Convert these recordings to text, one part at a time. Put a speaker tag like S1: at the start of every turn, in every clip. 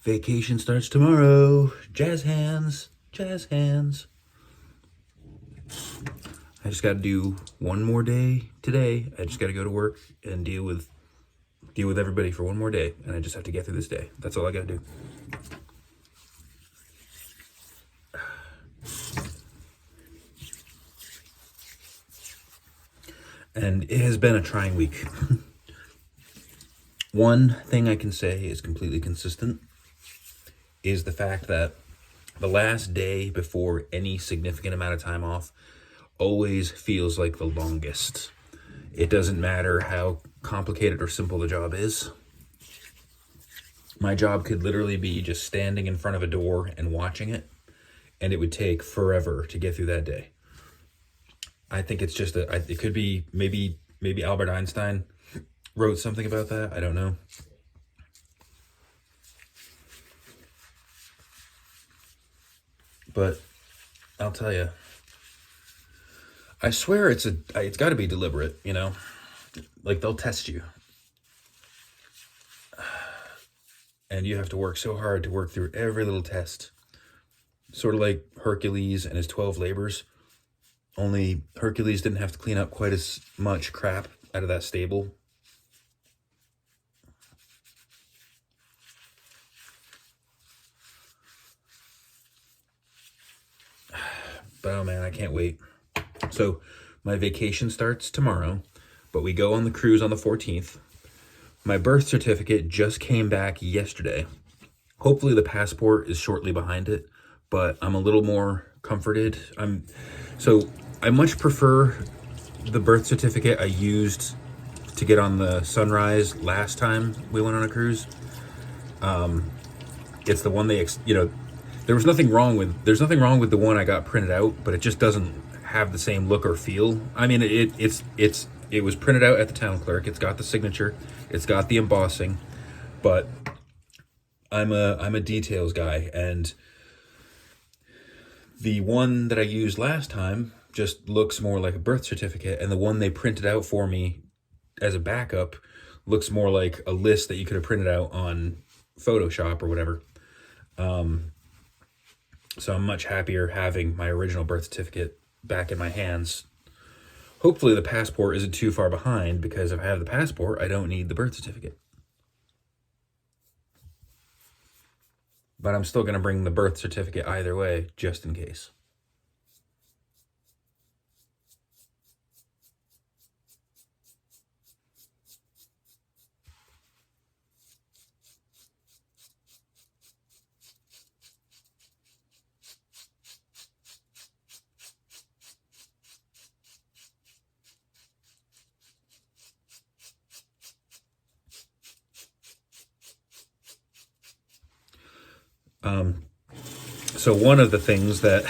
S1: Vacation starts tomorrow. Jazz hands. Jazz hands. I just got to do one more day today. I just got to go to work and deal with everybody for one more day, and I just have to get through this day. That's all I got to do. And it has been a trying week. One thing I can say is completely consistent is the fact that the last day before any significant amount of time off always feels like the longest. It doesn't matter how complicated or simple the job is. My job could literally be just standing in front of a door and watching it, and it would take forever to get through that day. I think it's just it could be maybe Albert Einstein wrote something about that. I don't know. But I'll tell you, I swear it's got to be deliberate, you know? Like they'll test you. And you have to work so hard to work through every little test. Sort of like Hercules and his 12 labors. Only Hercules didn't have to clean up quite as much crap out of that stable. But oh man, I can't wait. So my vacation starts tomorrow, but we go on the cruise on the 14th. My birth certificate just came back yesterday. Hopefully the passport is shortly behind it, but I'm a little more comforted. I much prefer the birth certificate I used to get on the Sunrise last time we went on a cruise. It's the one there's nothing wrong with the one I got printed out, but it just doesn't have the same look or feel. I mean, it was printed out at the town clerk. It's got the signature, it's got the embossing, but I'm a details guy, and the one that I used last time just looks more like a birth certificate, and the one they printed out for me as a backup looks more like a list that you could have printed out on Photoshop or whatever. So I'm much happier having my original birth certificate back in my hands. Hopefully the passport isn't too far behind, because if I have the passport, I don't need the birth certificate. But I'm still going to bring the birth certificate either way, just in case. So one of the things that,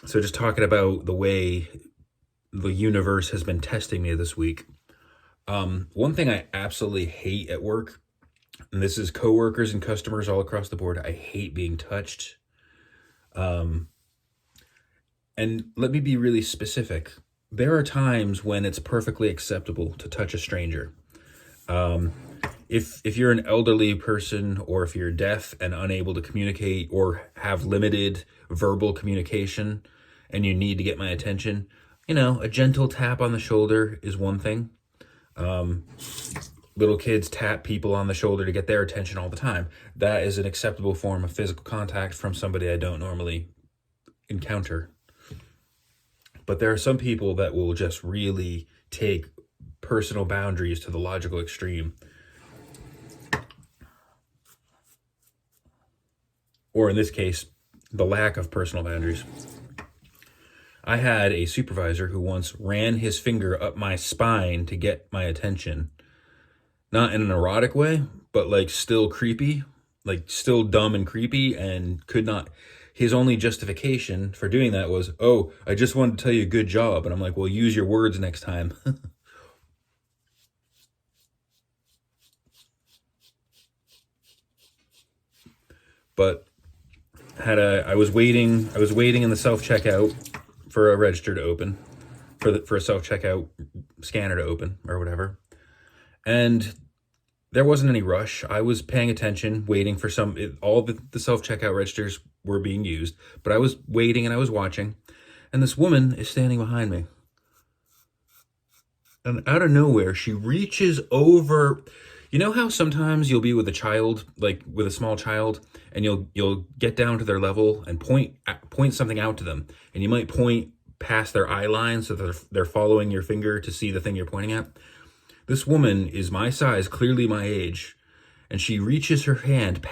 S1: so just talking about the way the universe has been testing me this week. One thing I absolutely hate at work, and this is coworkers and customers all across the board, I hate being touched. And let me be really specific. There are times when it's perfectly acceptable to touch a stranger. If you're an elderly person, or if you're deaf and unable to communicate or have limited verbal communication and you need to get my attention, a gentle tap on the shoulder is one thing. Little kids tap people on the shoulder to get their attention all the time. That is an acceptable form of physical contact from somebody I don't normally encounter. But there are some people that will just really take personal boundaries to the logical extreme. Or in this case, the lack of personal boundaries. I had a supervisor who once ran his finger up my spine to get my attention. Not in an erotic way, but like still creepy, like still dumb and creepy, and could not. His only justification for doing that was, "Oh, I just wanted to tell you good job." And I'm like, "Well, use your words next time." But I was waiting in the self-checkout for a register to open, for a self-checkout scanner to open or whatever. And there wasn't any rush. I was paying attention, waiting for all the self-checkout registers were being used, but I was waiting and I was watching, and this woman is standing behind me. And out of nowhere, she reaches over. You know how sometimes you'll be with a child, like with a small child, and you'll get down to their level and point something out to them, and you might point past their eye line so that they're following your finger to see the thing you're pointing at. This woman is my size, clearly my age, and she reaches her hand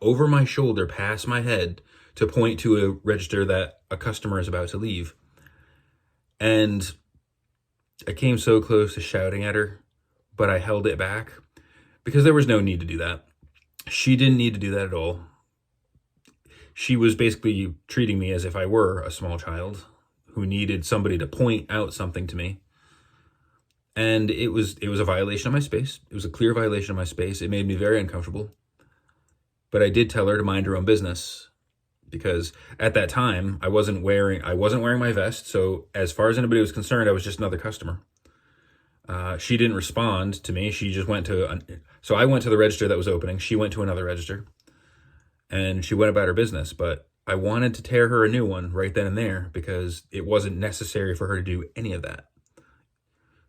S1: over my shoulder, past my head, to point to a register that a customer is about to leave. And I came so close to shouting at her, but I held it back because there was no need to do that. She didn't need to do that at all. She was basically treating me as if I were a small child who needed somebody to point out something to me. And it was a violation of my space. It was a clear violation of my space. It made me very uncomfortable. But I did tell her to mind her own business, because at that time I wasn't wearing my vest. So as far as anybody was concerned, I was just another customer. She didn't respond to me. She just so I went to the register that was opening. She went to another register, and she went about her business. But I wanted to tear her a new one right then and there, because it wasn't necessary for her to do any of that.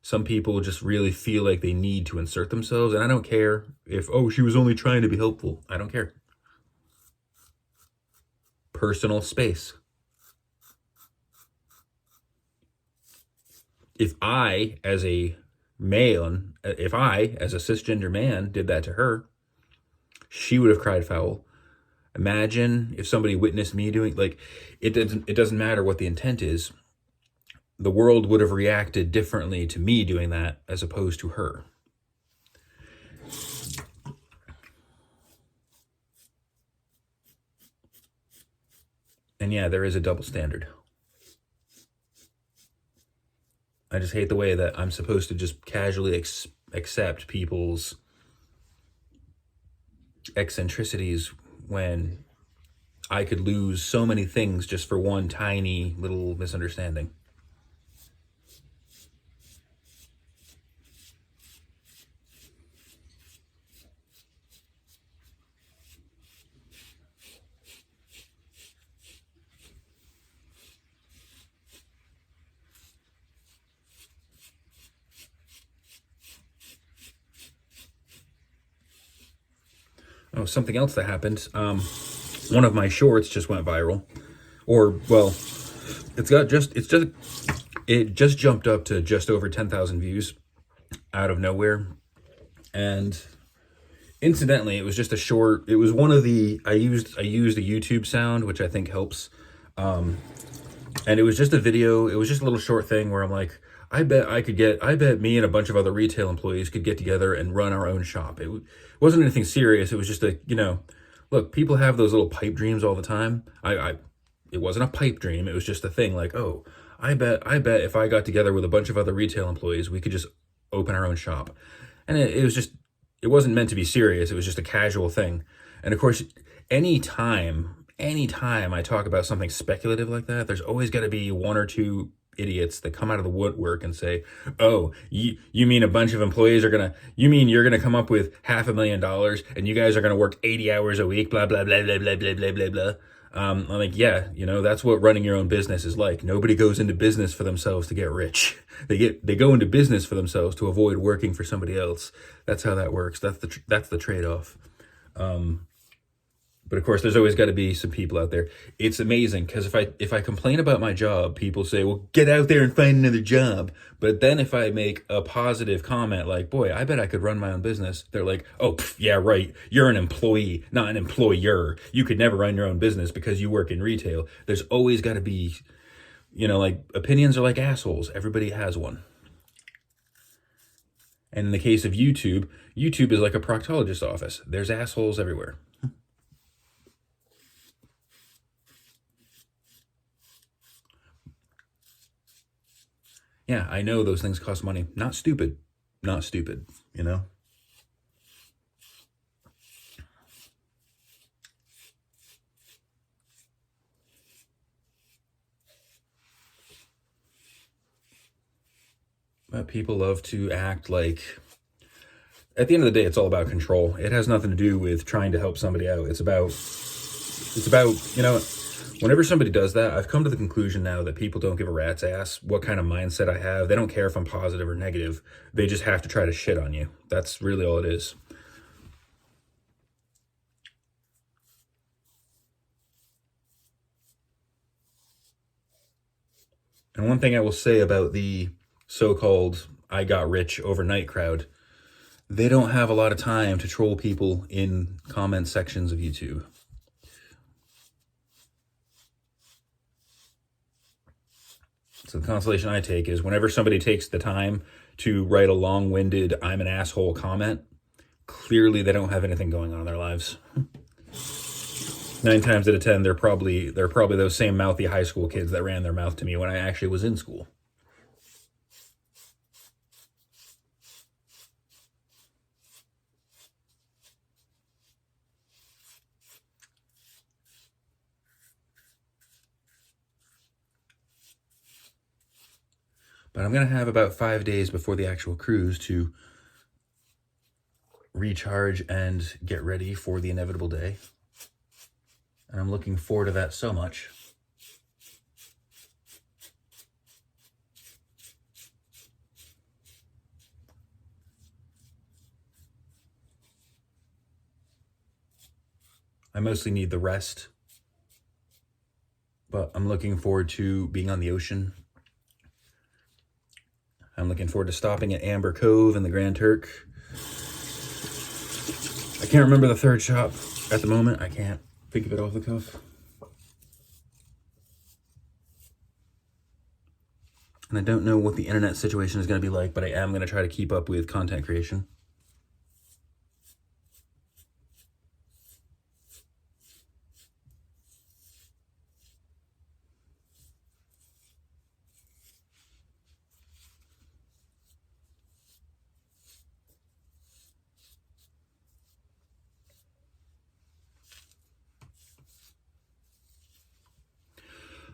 S1: Some people just really feel like they need to insert themselves, and I don't care if, she was only trying to be helpful. I don't care. Personal space. If I, as a cisgender man, did that to her, she would have cried foul. Imagine if somebody witnessed me doing, it doesn't matter what the intent is. The world would have reacted differently to me doing that as opposed to her. And yeah, there is a double standard. I just hate the way that I'm supposed to just casually accept people's eccentricities when I could lose so many things just for one tiny little misunderstanding. Oh, something else that happened. One of my shorts just went viral, it just jumped up to just over 10,000 views out of nowhere. And incidentally, it was just a short. It was one of the I used a YouTube sound, which I think helps. And it was just a video. It was just a little short thing where I'm like, I bet me and a bunch of other retail employees could get together and run our own shop. It wasn't anything serious. It was just look, people have those little pipe dreams all the time. It wasn't a pipe dream. It was just a thing like, I bet if I got together with a bunch of other retail employees, we could just open our own shop. And it wasn't meant to be serious. It was just a casual thing. And of course, anytime I talk about something speculative like that, there's always got to be one or two idiots that come out of the woodwork and say, you mean a bunch of employees you mean you're gonna come up with $500,000 and you guys are gonna work 80 hours a week, blah blah blah blah blah blah blah blah blah. I'm like, yeah, that's what running your own business is like. Nobody goes into business for themselves to get rich. They go into business for themselves to avoid working for somebody else. That's how that works. That's the trade-off. But of course, there's always got to be some people out there. It's amazing because if I complain about my job, people say, well, get out there and find another job. But then if I make a positive comment like, boy, I bet I could run my own business, they're like, yeah, right. You're an employee, not an employer. You could never run your own business because you work in retail. There's always got to be, opinions are like assholes. Everybody has one. And in the case of YouTube is like a proctologist's office. There's assholes everywhere. Yeah, I know those things cost money. Not stupid, But people love to act like, at the end of the day, it's all about control. It has nothing to do with trying to help somebody out. It's about, you know, whenever somebody does that, I've come to the conclusion now that people don't give a rat's ass what kind of mindset I have. They don't care if I'm positive or negative. They just have to try to shit on you. That's really all it is. And one thing I will say about the so-called I got rich overnight crowd, they don't have a lot of time to troll people in comment sections of YouTube. So the consolation I take is whenever somebody takes the time to write a long-winded I'm an asshole comment, clearly they don't have anything going on in their lives. 9 times out of 10, they're probably those same mouthy high school kids that ran their mouth to me when I actually was in school. But I'm going to have about 5 days before the actual cruise to recharge and get ready for the inevitable day. And I'm looking forward to that so much. I mostly need the rest, but I'm looking forward to being on the ocean. I'm looking forward to stopping at Amber Cove in the Grand Turk. I can't remember the third shop at the moment. I can't think of it off the cuff. And I don't know what the internet situation is going to be like, but I am going to try to keep up with content creation.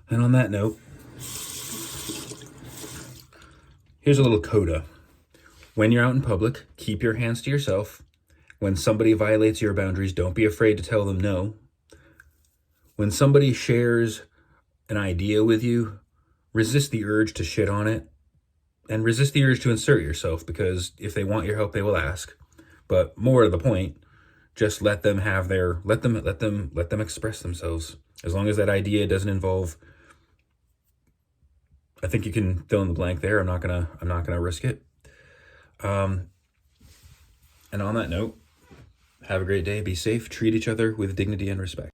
S1: And on that note, here's a little coda. When you're out in public, keep your hands to yourself. When somebody violates your boundaries, don't be afraid to tell them no. When somebody shares an idea with you, resist the urge to shit on it and resist the urge to insert yourself, because if they want your help, they will ask. But more to the point, just let them have their, let them express themselves. As long as that idea doesn't involve, I think you can fill in the blank there. I'm not gonna risk it. And on that note, have a great day. Be safe. Treat each other with dignity and respect.